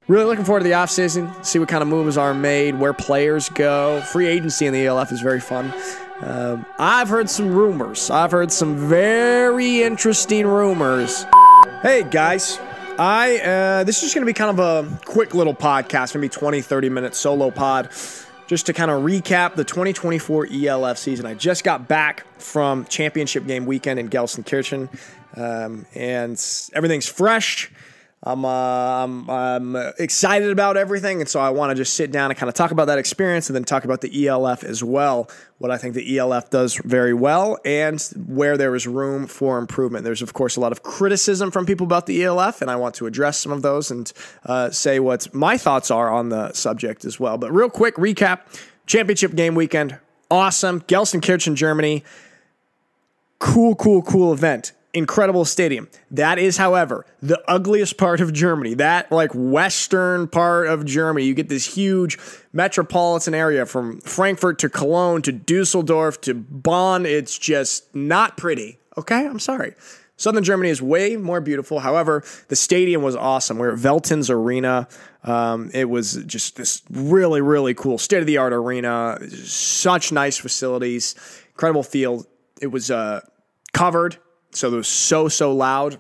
Really looking forward to the offseason, see what kind of moves are made, where players go. Free agency in the ELF is very fun. I've heard some rumors. I've heard some very interesting rumors. Hey, guys. This is just going to be kind of a quick little podcast, maybe 20, 30-minute solo pod, just to kind of recap the 2024 ELF season. I just got back from championship game weekend in Gelsenkirchen, and everything's fresh. I'm excited about everything, and so I want to just sit down and kind of talk about that experience and then talk about the ELF as well, what I think the ELF does very well and where there is room for improvement. There's, of course, a lot of criticism from people about the ELF, and I want to address some of those and say what my thoughts are on the subject as well. But real quick recap, championship game weekend, awesome. Gelsenkirchen, Germany, cool event. Incredible stadium. That is, however, the ugliest part of Germany. That, like, western part of Germany. You get this huge metropolitan area from Frankfurt to Cologne to Dusseldorf to Bonn. It's just not pretty. Okay? I'm sorry. Southern Germany is way more beautiful. However, the stadium was awesome. We were at Veltins Arena. It was just this really cool state-of-the-art arena. Such nice facilities. Incredible field. It was covered. So it was so loud.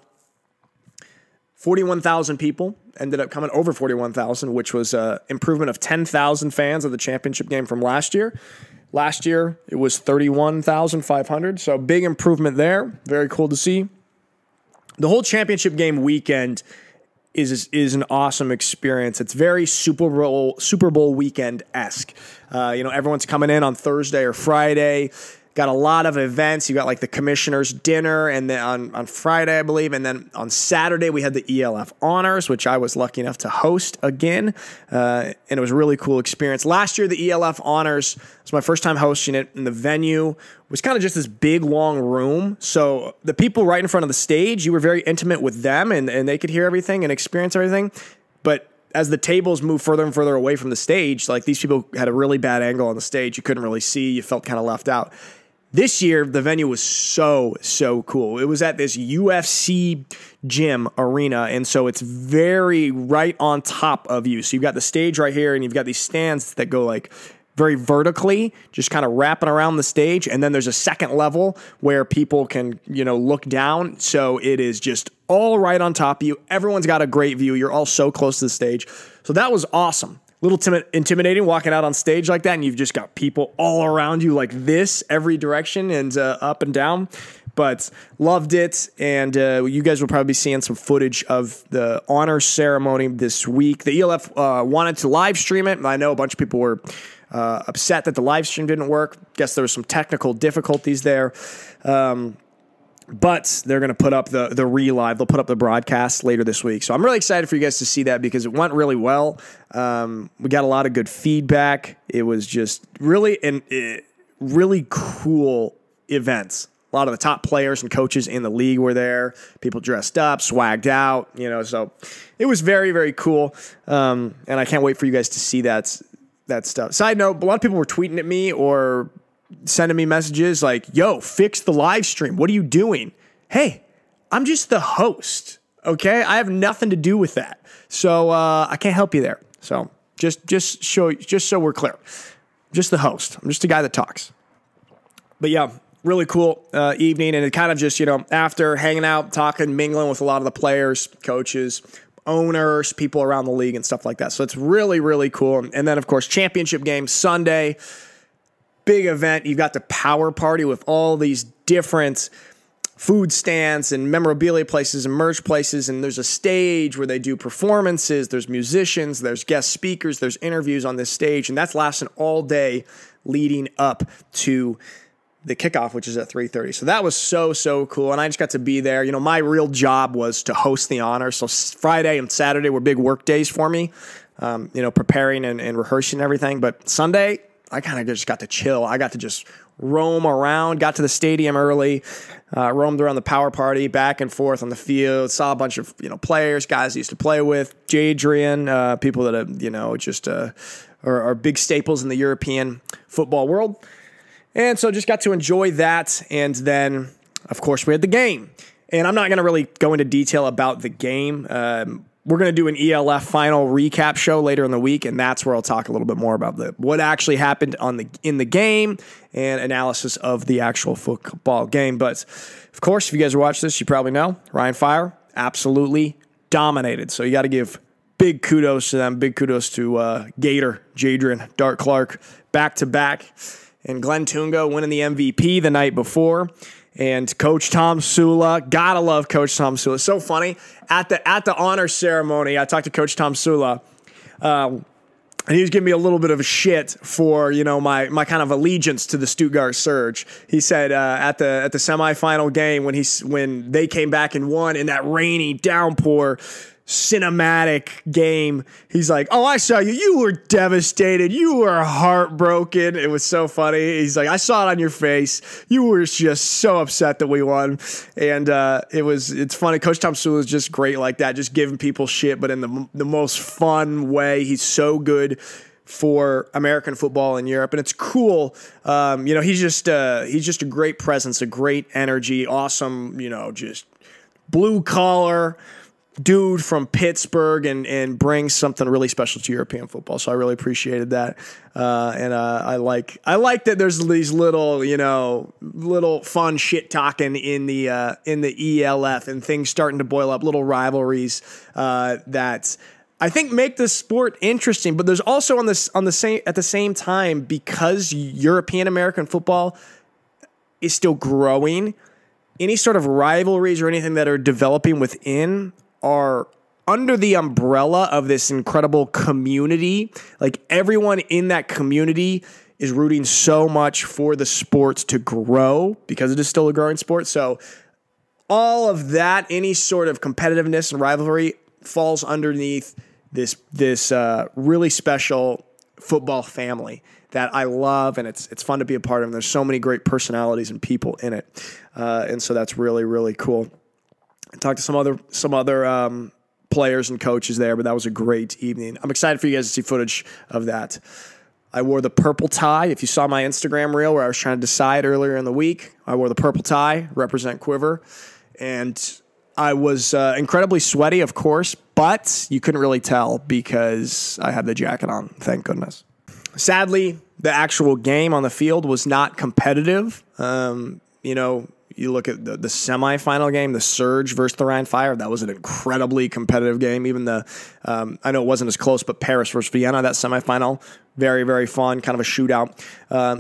41,000 people ended up coming, over 41,000, which was an improvement of 10,000 fans of the championship game from last year. Last year, it was 31,500, so big improvement there. Very cool to see. The whole championship game weekend is an awesome experience. It's very Super Bowl weekend-esque. Everyone's coming in on Thursday or Friday. Got a lot of events. You got like the commissioner's dinner, and then on Friday, I believe, and then on Saturday we had the ELF Honors, which I was lucky enough to host again, and it was a really cool experience. Last year, the ELF Honors was my first time hosting it, and the venue was kind of just this big, long room. So the people right in front of the stage, you were very intimate with them, and they could hear everything and experience everything. But as the tables moved further and further away from the stage, like these people had a really bad angle on the stage. You couldn't really see. You felt kind of left out. This year, the venue was so cool. It was at this UFC gym arena, and so it's very right on top of you. So you've got the stage right here, and you've got these stands that go like very vertically, just kind of wrapping around the stage, and then there's a second level where people can, look down. So it is just all right on top of you. Everyone's got a great view. You're all so close to the stage. So that was awesome. Little intimidating walking out on stage like that, and you've just got people all around you like this, every direction and up and down. But loved it, and you guys will probably be seeing some footage of the honor ceremony this week. The ELF wanted to live stream it, and I know a bunch of people were upset that the live stream didn't work. Guess there were some technical difficulties there. But they're going to put up the re-live. They'll put up the broadcast later this week. So I'm really excited for you guys to see that because it went really well. We got a lot of good feedback. It was just really cool events. A lot of the top players and coaches in the league were there. People dressed up, swagged out, so it was very cool. And I can't wait for you guys to see that stuff. Side note, a lot of people were tweeting at me or sending me messages like, yo, fix the live stream. What are you doing? Hey, I'm just the host, okay? I have nothing to do with that. So I can't help you there. So just so we're clear. Just the host. I'm just a guy that talks. But yeah, really cool evening. And it kind of just, after hanging out, talking, mingling with a lot of the players, coaches, owners, people around the league and stuff like that. So it's really cool. And then, of course, championship game Sunday. Big event. You've got the power party with all these different food stands and memorabilia places and merch places, and there's a stage where they do performances, there's musicians, there's guest speakers, there's interviews on this stage, and that's lasting all day leading up to the kickoff, which is at 3:30. So that was so cool, and I just got to be there. My real job was to host the honor, so Friday and Saturday were big work days for me, preparing and rehearsing everything, but Sunday, I kind of just got to chill. I got to just roam around, got to the stadium early, roamed around the power party, back and forth on the field, saw a bunch of, players, guys I used to play with, Jadrian, people that, are big staples in the European football world. And so just got to enjoy that. And then, of course, we had the game. And I'm not going to really go into detail about the game. we're going to do an ELF final recap show later in the week, and that's where I'll talk a little bit more about what actually happened in the game and analysis of the actual football game. But, of course, if you guys watch this, you probably know Ryan Fire absolutely dominated. So you got to give big kudos to them. Big kudos to Gator, Jadrian, Dart Clark, back-to-back, and Glenn Tungo winning the MVP the night before. And Coach Tom Sula, gotta love Coach Tom Sula. So funny at the honor ceremony, I talked to Coach Tom Sula, and he was giving me a little bit of a shit for my kind of allegiance to the Stuttgart Surge. He said at the semifinal game when they came back and won in that rainy downpour cinematic game, he's like, "Oh, I saw you. You were devastated. You were heartbroken." It was so funny. He's like, "I saw it on your face. You were just so upset that we won." And it's funny. Coach Tom Sula is just great like that, just giving people shit, but in the most fun way. He's so good for American football in Europe, and it's cool. He's just a great presence, a great energy, awesome. Just blue collar dude from Pittsburgh and brings something really special to European football. So I really appreciated that. I like that there's these little fun shit talking in the ELF and things starting to boil up, little rivalries that I think make the sport interesting. But there's also at the same time, because European American football is still growing, any sort of rivalries or anything that are developing within are under the umbrella of this incredible community. Like, everyone in that community is rooting so much for the sport to grow because it is still a growing sport. So all of that, any sort of competitiveness and rivalry falls underneath this really special football family that I love, and it's fun to be a part of. And there's so many great personalities and people in it. And so that's really, really cool. I talked to some other players and coaches there, but that was a great evening. I'm excited for you guys to see footage of that. I wore the purple tie. If you saw my Instagram reel where I was trying to decide earlier in the week, I wore the purple tie, represent Quiver, and I was incredibly sweaty, of course, but you couldn't really tell because I had the jacket on, thank goodness. Sadly, the actual game on the field was not competitive. You look at the semifinal game, the Surge versus the Rhein Fire. That was an incredibly competitive game. Even I know it wasn't as close, but Paris versus Vienna, that semifinal, very, very fun, kind of a shootout.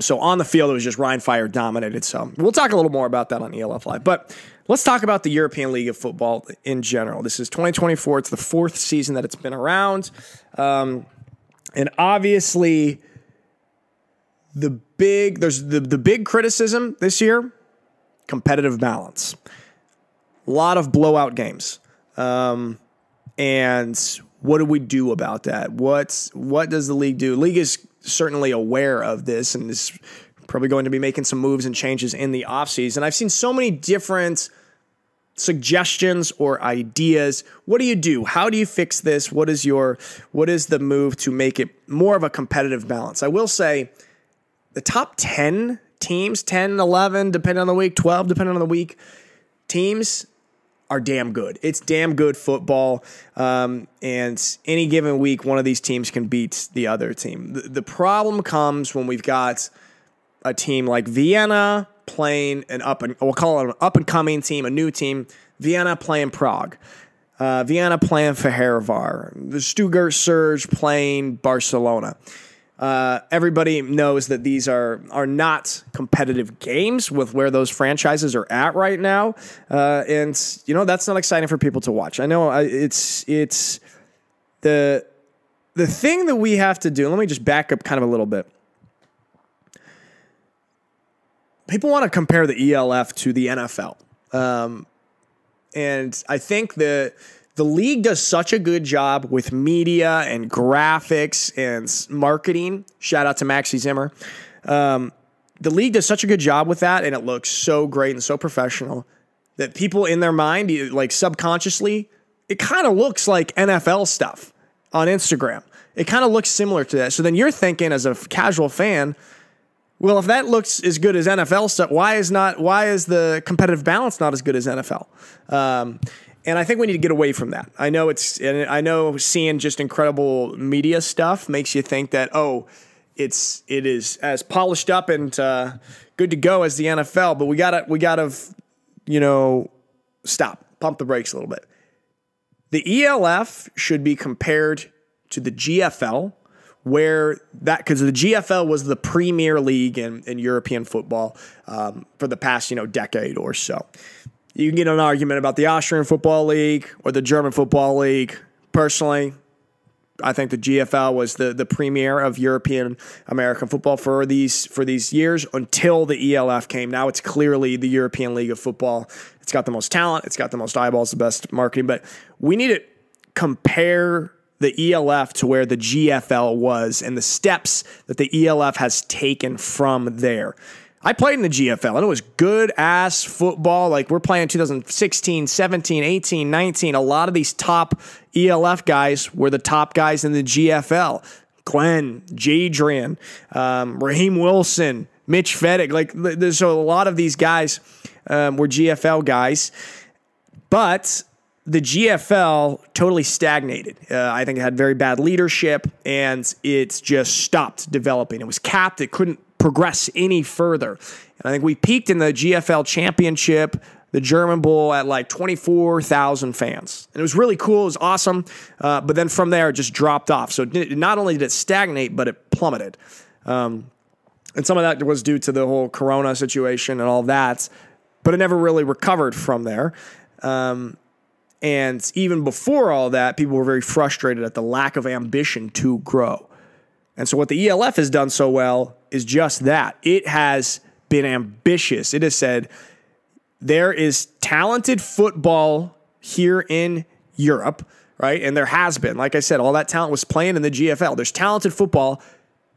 So on the field, it was just Rhein Fire dominated. So we'll talk a little more about that on ELF Live. But let's talk about the European League of Football in general. This is 2024. It's the fourth season that it's been around. And obviously, the big criticism this year, competitive balance. A lot of blowout games. And what do we do about that? What does the league do? The league is certainly aware of this and is probably going to be making some moves and changes in the offseason. I've seen so many different suggestions or ideas. What do you do? How do you fix this? What is the move to make it more of a competitive balance? I will say the top 10 teams, 10, 11, depending on the week, 12, depending on the week, teams are damn good. It's damn good football. And any given week, one of these teams can beat the other team. The problem comes when we've got a team like Vienna playing we'll call it an up-and-coming team, a new team. Vienna playing Prague. Vienna playing Fehervar. The Stuttgart Surge playing Barcelona. Everybody knows that these are not competitive games with where those franchises are at right now. And that's not exciting for people to watch. I know it's the thing that we have to do. Let me just back up kind of a little bit. People want to compare the ELF to the NFL. And I think the league does such a good job with media and graphics and marketing. Shout out to Maxi Zimmer. The league does such a good job with that, and it looks so great and so professional that people in their mind, like subconsciously, it kind of looks like NFL stuff on Instagram. It kind of looks similar to that. So then you're thinking as a casual fan, well, if that looks as good as NFL stuff, why is the competitive balance not as good as NFL? And I think we need to get away from that. I know seeing just incredible media stuff makes you think that, oh, it is as polished up and good to go as the NFL, but we gotta stop, pump the brakes a little bit. The ELF should be compared to the GFL, because the GFL was the premier league in European football for the past decade or so. You can get an argument about the Austrian Football League or the German Football League. Personally, I think the GFL was the premier of European American football for these years until the ELF came. Now it's clearly the European League of Football. It's got the most talent. It's got the most eyeballs, the best marketing. But we need to compare the ELF to where the GFL was and the steps that the ELF has taken from there. I played in the GFL, and it was good-ass football. Like, we're playing 2016, 17, 18, 19. A lot of these top ELF guys were the top guys in the GFL. Glenn, Jadrian, Raheem Wilson, Mitch Fedek. So a lot of these guys were GFL guys. But the GFL totally stagnated. I think it had very bad leadership, and it just stopped developing. It was capped. It couldn't progress any further. And I think we peaked in the GFL championship, the German Bowl, at like 24,000 fans. And it was really cool. It was awesome. But then from there, it just dropped off. So not only did it stagnate, but it plummeted. And some of that was due to the whole Corona situation and all that. But it never really recovered from there. And even before all that, people were very frustrated at the lack of ambition to grow. And so what the ELF has done so well is just that. It has been ambitious. It has said there is talented football here in Europe, right? And there has been. Like I said, all that talent was playing in the GFL. There's talented football,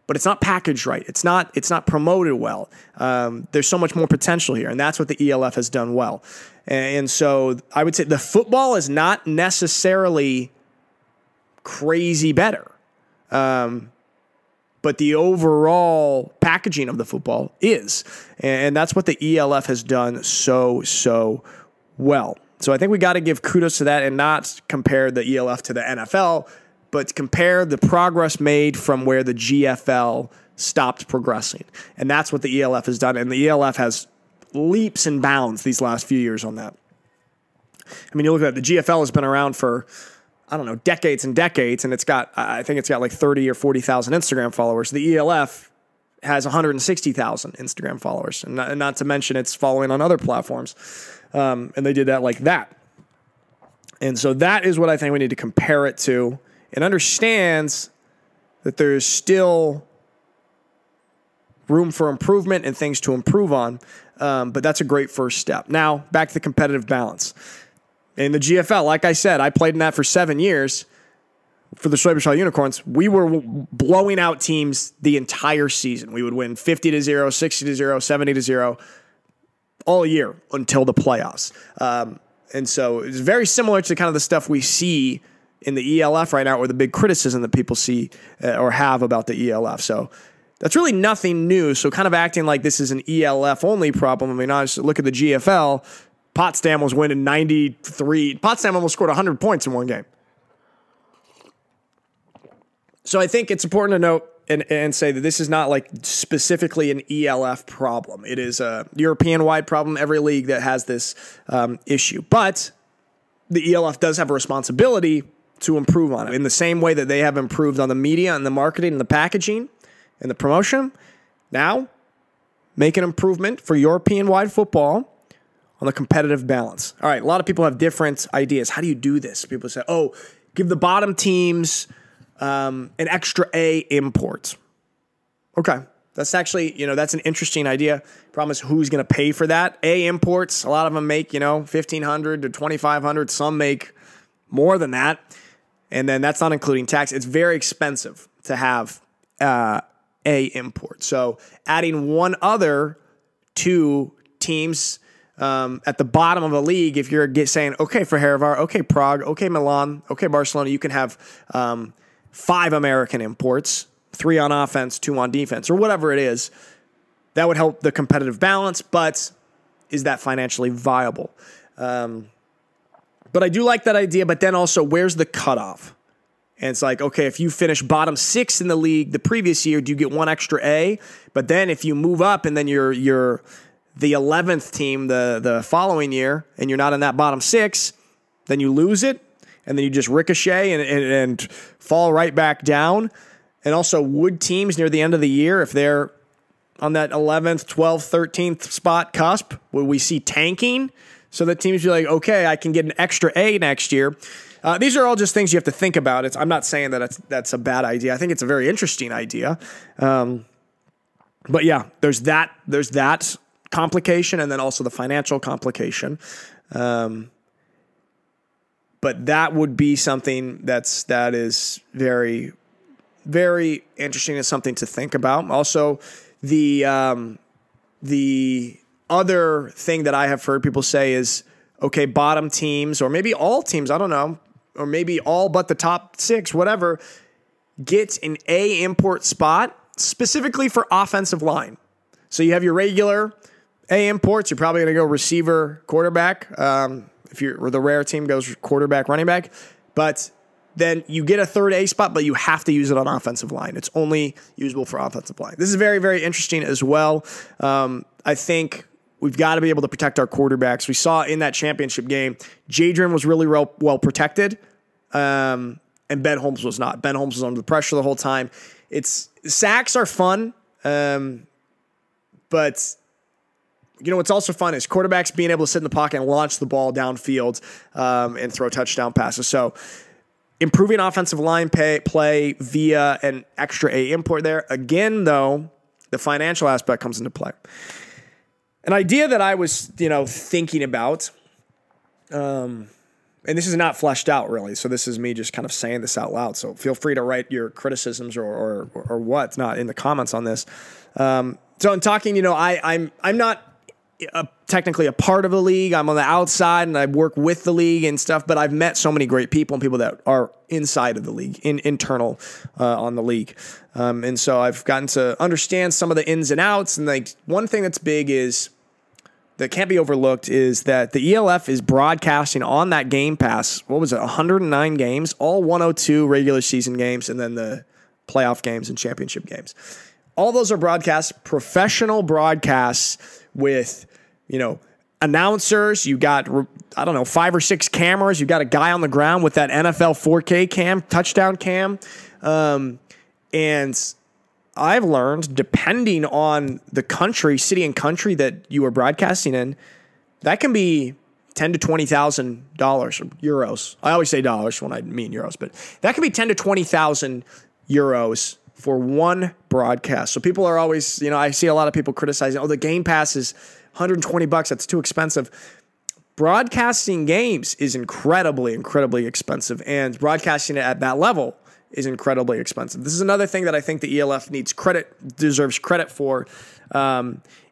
but it's not packaged right. It's not promoted well. There's so much more potential here, and that's what the ELF has done well. And so I would say the football is not necessarily crazy better. But the overall packaging of the football is. And that's what the ELF has done so well. So I think we got to give kudos to that and not compare the ELF to the NFL, but compare the progress made from where the GFL stopped progressing. And that's what the ELF has done. And the ELF has leaps and bounds these last few years on that. I mean, you look at it, the GFL has been around for, I don't know, decades and decades, and I think it's got like 30 or 40,000 Instagram followers. The ELF has 160,000 Instagram followers, and not to mention it's following on other platforms. And they did that like that. And so that is what I think we need to compare it to, and understands that there's still room for improvement and things to improve on. But that's a great first step. Now, back to the competitive balance. In the GFL, like I said, I played in that for 7 years for the Schwabisch Hall Unicorns. We were blowing out teams the entire season. We would win 50-0, 60-0, 70-0 all year until the playoffs. And so it's very similar to kind of the stuff we see in the ELF right now, or the big criticism that people see or have about the ELF. So that's really nothing new. So kind of acting like this is an ELF only problem. I mean, honestly, look at the GFL. Potsdam was winning 93. Potsdam almost scored 100 points in one game. So I think it's important to note and say that this is not like specifically an ELF problem. It is a European-wide problem, every league that has this issue. But the ELF does have a responsibility to improve on it. In the same way that they have improved on the media and the marketing and the packaging and the promotion, now make an improvement for European-wide football on the competitive balance. All right, a lot of people have different ideas. How do you do this? People say, oh, give the bottom teams an extra A import. Okay, that's actually, that's an interesting idea. Problem is, who's going to pay for that? A imports, a lot of them make, $1,500 to $2,500. Some make more than that. And then that's not including tax. It's very expensive to have A import. So adding one other to teams at the bottom of a league, if you're saying, okay, for Herivar, okay, Prague, okay, Milan, okay, Barcelona, you can have 5 American imports, 3 on offense, 2 on defense, or whatever it is. That would help the competitive balance, but is that financially viable? But But I do like that idea. But then also, where's the cutoff? And it's like, okay, if you finish bottom 6 in the league the previous year, do you get 1 extra A? But then if you move up and then you're the 11th team the following year and you're not in that bottom 6, then you lose it. And then you just ricochet and fall right back down. And also, would teams near the end of the year, if they're on that 11th, 12th, 13th spot cusp, would we see tanking? So that teams be like, okay, I can get an extra A next year. These are all just things you have to think about. I'm not saying that that's a bad idea. I think it's a very interesting idea. But yeah, there's that complication, and then also the financial complication. But that would be something that is very, very interesting. It's something to think about. Also, the other thing that I have heard people say is, okay, bottom teams, or maybe all teams, I don't know, or maybe all but the top 6, whatever, get an A import spot specifically for offensive line. So you have your regular A imports. You're probably going to go receiver, quarterback. If you're the rare team goes quarterback, running back, but then you get a third A spot, but you have to use it on offensive line. It's only usable for offensive line. This is very, very interesting as well. I think we've got to be able to protect our quarterbacks. We saw in that championship game, Jadrian was really well protected, and Ben Holmes was not. Ben Holmes was under pressure the whole time. Sacks are fun, but you know what's also fun is quarterbacks being able to sit in the pocket and launch the ball downfield and throw touchdown passes. So improving offensive line play via an extra A import there. Again, though, the financial aspect comes into play. An idea that I was, thinking about, and this is not fleshed out really, so this is me just kind of saying this out loud. So feel free to write your criticisms or what not in the comments on this. So in talking, I'm not technically a part of the league. I'm on the outside and I work with the league and stuff, but I've met so many great people and people that are inside of the league, internal on the league. And so I've gotten to understand some of the ins and outs. And like one thing that's big that can't be overlooked is that the ELF is broadcasting on that Game Pass. What was it? 109 games, all 102 regular season games, and then the playoff games and championship games. All those are broadcasts, professional broadcasts with, announcers. You got, 5 or 6 cameras. You got a guy on the ground with that NFL 4K cam, touchdown cam. And I've learned, depending on the country, city and country that you are broadcasting in, that can be $10,000 to $20,000 or euros. I always say dollars when I mean euros, but that can be 10 to 20,000 euros for one broadcast. So people are always, I see a lot of people criticizing, the Game Pass is $120. That's too expensive. Broadcasting games is incredibly, incredibly expensive, and broadcasting it at that level is incredibly expensive. This is another thing that I think the ELF deserves credit for,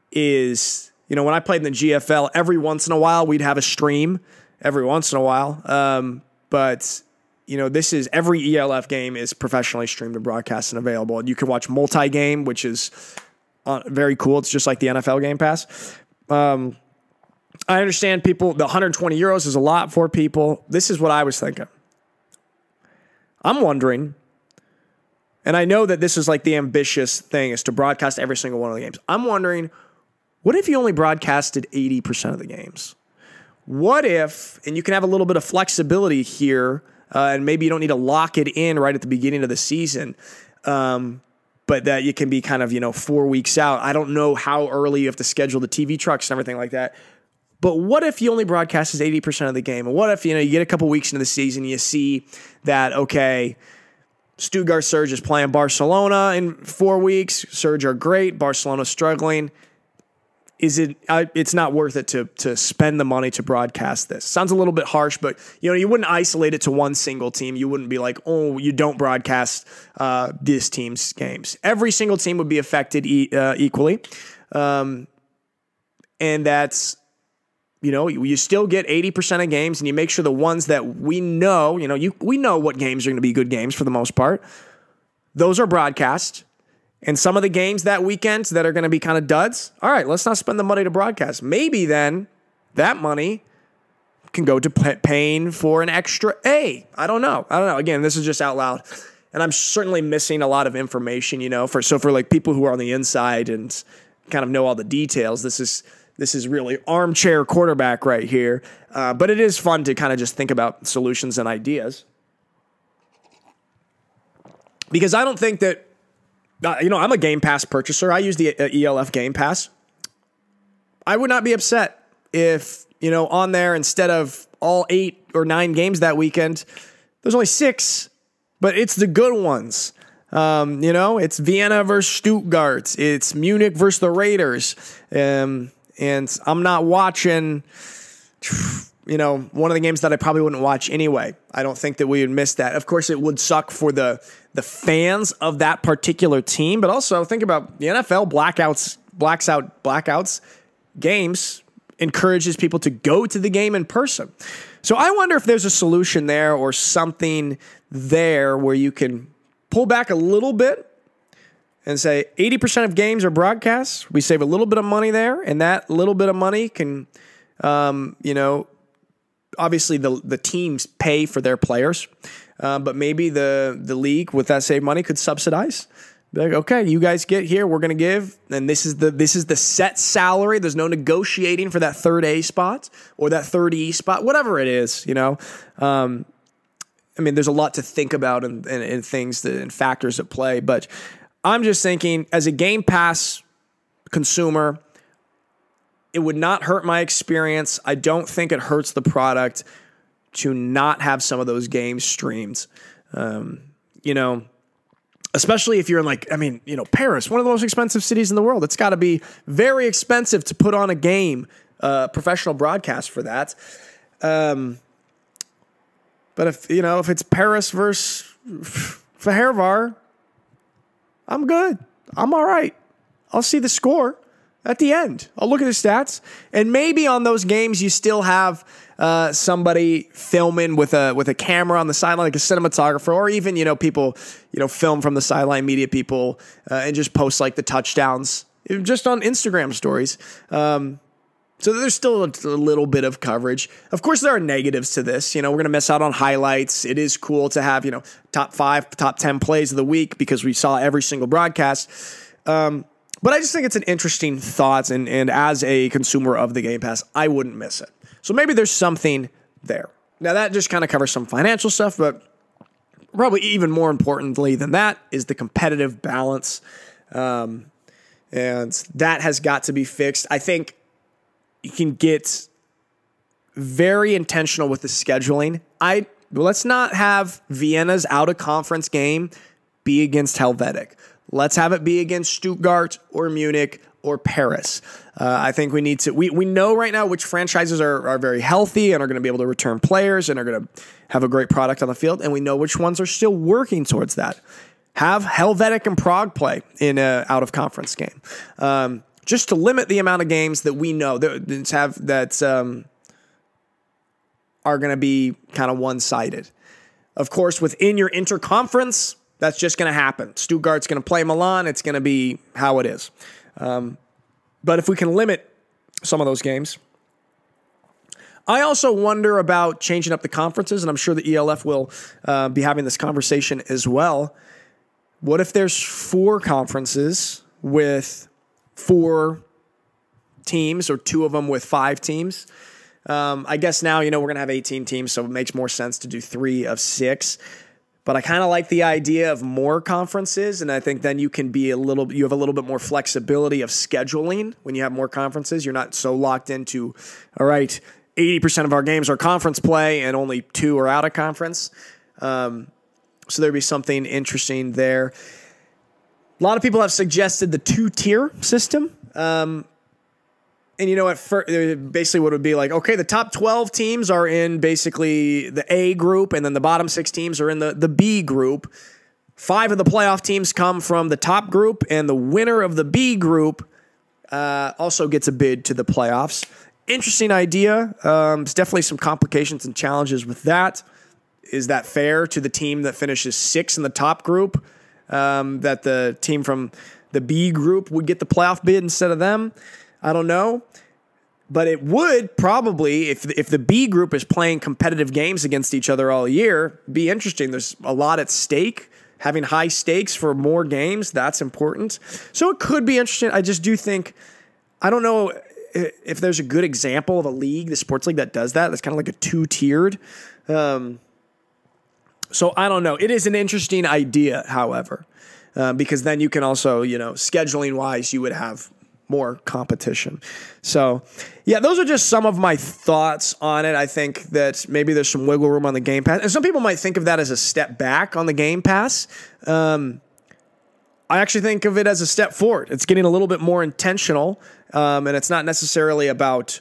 is, when I played in the GFL, every once in a while we'd have a stream every once in a while. But this is every ELF game is professionally streamed and broadcast and available. And you can watch multi-game, which is very cool. It's just like the NFL Game Pass. I understand people, the 120 euros is a lot for people. This is what I was thinking. I'm wondering, and I know that this is like the ambitious thing is to broadcast every single one of the games. I'm wondering, what if you only broadcasted 80% of the games? What if, and you can have a little bit of flexibility here, and maybe you don't need to lock it in right at the beginning of the season, but that you can be kind of, 4 weeks out. I don't know how early you have to schedule the TV trucks and everything like that. But what if you only broadcast 80% of the game? And what if, you get a couple weeks into the season, you see that, okay, Stuttgart Surge is playing Barcelona in 4 weeks. Surge are great. Barcelona's struggling. It's not worth it to spend the money to broadcast this. Sounds a little bit harsh, but you wouldn't isolate it to one single team. You wouldn't be like, you don't broadcast this team's games. Every single team would be affected equally. And that's, you still get 80% of games, and you make sure the ones that we know, we know what games are going to be good games for the most part. Those are broadcast. And some of the games that weekend that are going to be kind of duds, all right, let's not spend the money to broadcast. Maybe then that money can go to paying for an extra A. I don't know. Again, this is just out loud. And I'm certainly missing a lot of information, for like people who are on the inside and kind of know all the details. This is really armchair quarterback right here. But it is fun to kind of just think about solutions and ideas. Because I don't think that, I'm a Game Pass purchaser. I use the ELF Game Pass. I would not be upset if, on there, instead of all 8 or 9 games that weekend, there's only 6, but it's the good ones. It's Vienna versus Stuttgart. It's Munich versus the Raiders. And I'm not watching, one of the games that I probably wouldn't watch anyway. I don't think that we would miss that. Of course, it would suck for the fans of that particular team, but also think about the NFL blackouts games encourages people to go to the game in person. So I wonder if there's a solution there or something there where you can pull back a little bit and say 80% of games are broadcasts. We save a little bit of money there, and that little bit of money can, obviously the teams pay for their players, but maybe the league with that saved money could subsidize. Be like, okay, you guys get here, we're going to give, and this is the set salary. There's no negotiating for that third A spot or that third E spot, whatever it is, there's a lot to think about and things and factors at play, but I'm just thinking as a Game Pass consumer, it would not hurt my experience. I don't think it hurts the product to not have some of those games streamed. Especially if you're in Paris, one of the most expensive cities in the world. It's got to be very expensive to put on a game, professional broadcast for that. But if it's Paris versus Fehervar, I'm good. I'm all right. I'll see the score at the end. I'll look at the stats, and maybe on those games you still have somebody filming with a camera on the sideline, like a cinematographer, or even people film from the sideline, media people, and just post like the touchdowns just on Instagram stories. So there's still a little bit of coverage. Of course, there are negatives to this. We're going to miss out on highlights. It is cool to have top 5, top 10 plays of the week because we saw every single broadcast. But I just think it's an interesting thought, and as a consumer of the Game Pass, I wouldn't miss it. So maybe there's something there. Now, that just kind of covers some financial stuff, but probably even more importantly than that is the competitive balance, and that has got to be fixed. I think you can get very intentional with the scheduling. Let's not have Vienna's out-of-conference game be against Helvetic. Let's have it be against Stuttgart or Munich or Paris. I think we need to. We know right now which franchises are very healthy and are going to be able to return players and are going to have a great product on the field, and we know which ones are still working towards that. Have Helvetic and Prague play in an out-of-conference game, just to limit the amount of games that we know that are going to be kind of one-sided. Of course, within your interconference, that's just going to happen. Stuttgart's going to play Milan. It's going to be how it is. But if we can limit some of those games, I also wonder about changing up the conferences, and I'm sure the ELF will be having this conversation as well. What if there's 4 conferences with 4 teams, or 2 of them with 5 teams? I guess now, we're going to have 18 teams, so it makes more sense to do 3 of 6. But I kind of like the idea of more conferences, and I think then you have a little bit more flexibility of scheduling when you have more conferences. You're not so locked into, all right, 80% of our games are conference play and only 2 are out of conference. So there'd be something interesting there. A lot of people have suggested the 2-tier system. And basically what it would be like, okay, the top 12 teams are in basically the A group, and then the bottom 6 teams are in the B group. 5 of the playoff teams come from the top group, and the winner of the B group also gets a bid to the playoffs. Interesting idea. There's definitely some complications and challenges with that. Is that fair to the team that finishes 6th in the top group, that the team from the B group would get the playoff bid instead of them? I don't know. But it would probably, if the B group is playing competitive games against each other all year, be interesting. There's a lot at stake. Having high stakes for more games, that's important. So it could be interesting. I just do think, I don't know if there's a good example of a league, the sports league, that does that. That's kind of like a two-tiered. So I don't know. It is an interesting idea, however, because then you can also, scheduling-wise, you would have more competition. So, yeah, those are just some of my thoughts on it. I think that maybe there's some wiggle room on the Game Pass. And some people might think of that as a step back on the Game Pass. I actually think of it as a step forward. It's getting a little bit more intentional, and it's not necessarily about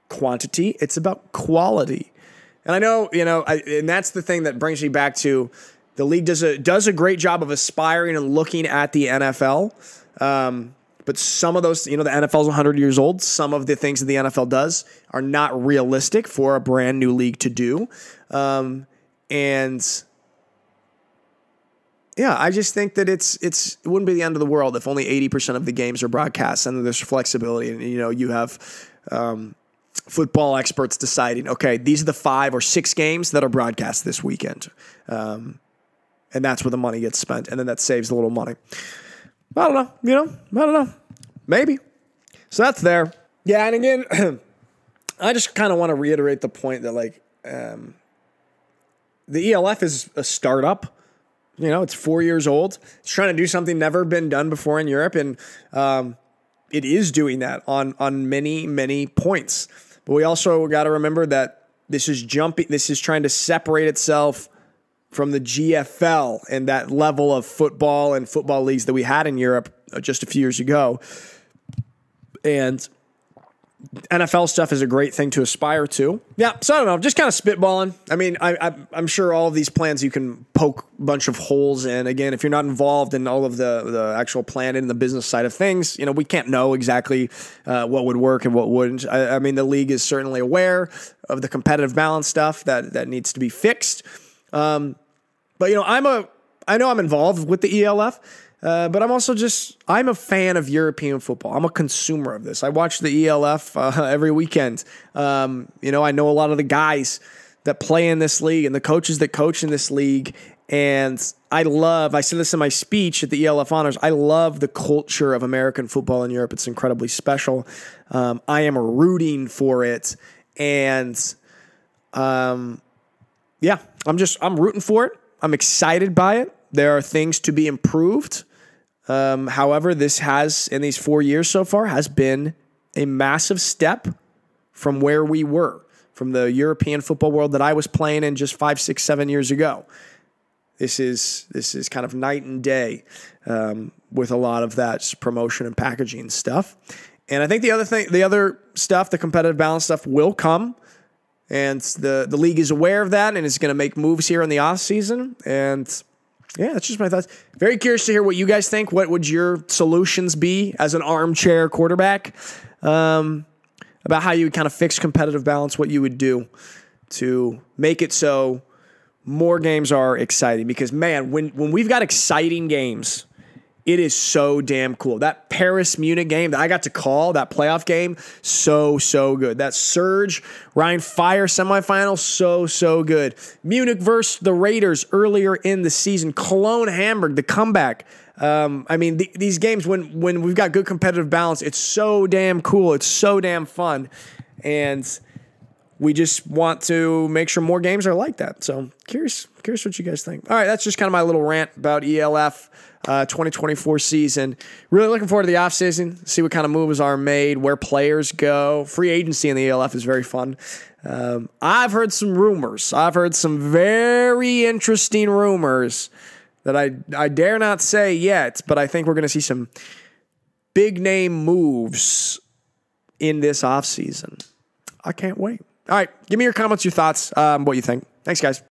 quantity. It's about quality. And I know, and that's the thing that brings me back to the league does a great job of aspiring and looking at the NFL. But some of those, the NFL is 100 years old. Some of the things that the NFL does are not realistic for a brand new league to do. And yeah, I just think that it wouldn't be the end of the world if only 80% of the games are broadcast and there's flexibility. And, you have football experts deciding, okay, these are the 5 or 6 games that are broadcast this weekend. And that's where the money gets spent. And then that saves a little money. I don't know, I don't know. Maybe. So that's there. Yeah, and again, I just kind of want to reiterate the point that, the ELF is a startup. It's 4 years old. It's trying to do something never been done before in Europe, and it is doing that on many, many points. But we also got to remember that this is trying to separate itself from the GFL and that level of football and football leagues that we had in Europe just a few years ago. And NFL stuff is a great thing to aspire to. Yeah, so I don't know, just kind of spitballing. I mean, I'm sure all of these plans you can poke a bunch of holes in. Again, if you're not involved in all of the actual planning and the business side of things, we can't know exactly what would work and what wouldn't. I mean, the league is certainly aware of the competitive balance stuff that needs to be fixed. But, I know I'm involved with the ELF, but I'm also I'm a fan of European football. I'm a consumer of this. I watch the ELF every weekend. I know a lot of the guys that play in this league and the coaches that coach in this league. And I said this in my speech at the ELF Honors, I love the culture of American football in Europe. It's incredibly special. I am rooting for it. And, yeah, I'm rooting for it. I'm excited by it. There are things to be improved. However, this has, in these 4 years so far, has been a massive step from where we were, from the European football world that I was playing in just 5, 6, 7 years ago. This is kind of night and day with a lot of that promotion and packaging stuff. And I think the other stuff, the competitive balance stuff, will come. And the league is aware of that and is going to make moves here in the offseason. And yeah, that's just my thoughts. Very curious to hear what you guys think. What would your solutions be as an armchair quarterback about how you would kind of fix competitive balance, what you would do to make it so more games are exciting? Because, man, when we've got exciting games, it is so damn cool. That Paris-Munich game that I got to call, that playoff game, so good. That Surge-Rhein Fire semifinal, so good. Munich versus the Raiders earlier in the season. Cologne-Hamburg, the comeback. These games, when we've got good competitive balance, it's so damn cool. It's so damn fun. And we just want to make sure more games are like that. So curious what you guys think. All right, that's just kind of my little rant about ELF 2024 season. Really looking forward to the offseason, see what kind of moves are made, where players go. Free agency in the ELF is very fun. I've heard some rumors. I've heard some very interesting rumors that I dare not say yet, but I think we're going to see some big name moves in this offseason. I can't wait. All right, give me your comments, your thoughts, what you think. Thanks, guys.